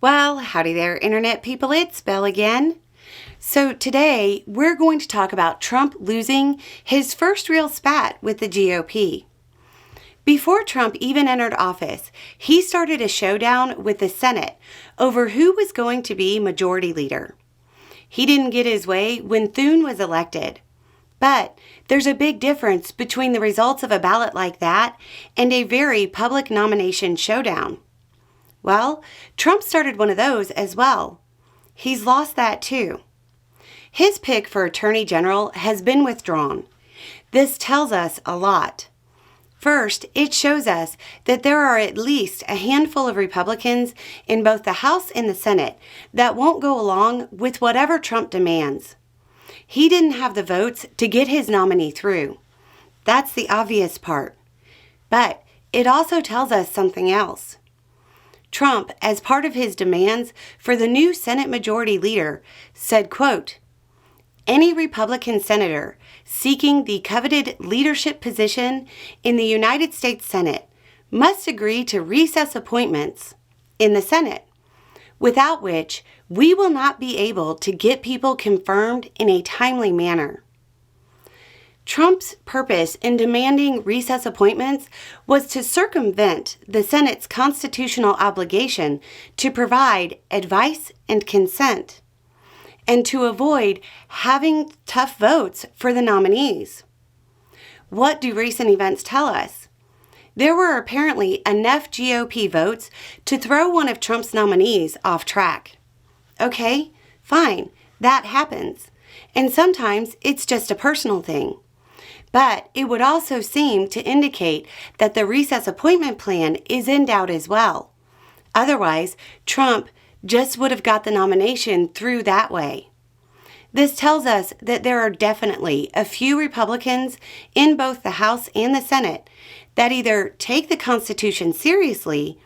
Well, howdy there, Internet people. It's Belle again. So today, we're going to talk about Trump losing his first real spat with the GOP. Before Trump even entered office, he started a showdown with the Senate over who was going to be majority leader. He didn't get his way when Thune was elected. But there's a big difference between the results of a ballot like that and a very public nomination showdown. Well, Trump started one of those as well. He's lost that too. His pick for Attorney General has been withdrawn. This tells us a lot. First, it shows us that there are at least a handful of Republicans in both the House and the Senate that won't go along with whatever Trump demands. He didn't have the votes to get his nominee through. That's the obvious part. But it also tells us something else. Trump, as part of his demands for the new Senate Majority Leader, said, quote, "Any Republican senator seeking the coveted leadership position in the United States Senate must agree to recess appointments in the Senate, without which we will not be able to get people confirmed in a timely manner." Trump's purpose in demanding recess appointments was to circumvent the Senate's constitutional obligation to provide advice and consent, and to avoid having tough votes for the nominees. What do recent events tell us? There were apparently enough GOP votes to throw one of Trump's nominees off track. Okay, fine, that happens. And sometimes it's just a personal thing. But it would also seem to indicate that the recess appointment plan is in doubt as well. Otherwise, Trump just would have got the nomination through that way. This tells us that there are definitely a few Republicans in both the House and the Senate that either take the Constitution seriously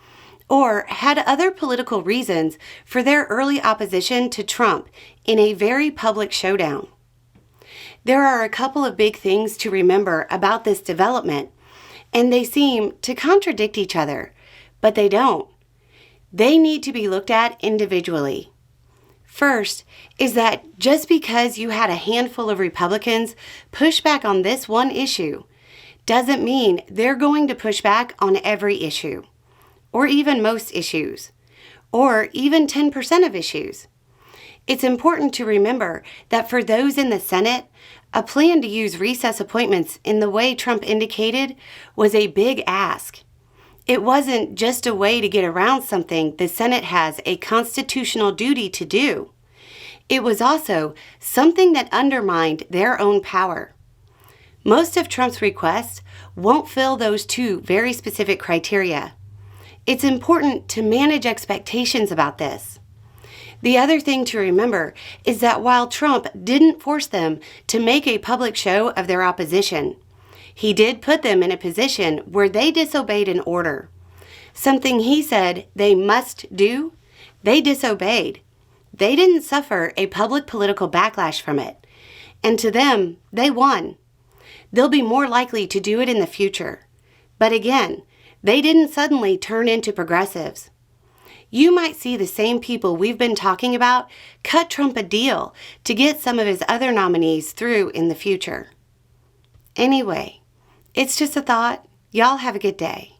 or had other political reasons for their early opposition to Trump in a very public showdown. There are a couple of big things to remember about this development, and they seem to contradict each other, but they don't. They need to be looked at individually. First is that just because you had a handful of Republicans push back on this one issue doesn't mean they're going to push back on every issue, or even most issues, or even 10% of issues. It's important to remember that for those in the Senate, a plan to use recess appointments in the way Trump indicated was a big ask. It wasn't just a way to get around something the Senate has a constitutional duty to do. It was also something that undermined their own power. Most of Trump's requests won't fill those two very specific criteria. It's important to manage expectations about this. The other thing to remember is that while Trump didn't force them to make a public show of their opposition, he did put them in a position where they disobeyed an order. Something he said they must do, they disobeyed. They didn't suffer a public political backlash from it. And to them, they won. They'll be more likely to do it in the future. But again, they didn't suddenly turn into progressives. You might see the same people we've been talking about cut Trump a deal to get some of his other nominees through in the future. Anyway, it's just a thought. Y'all have a good day.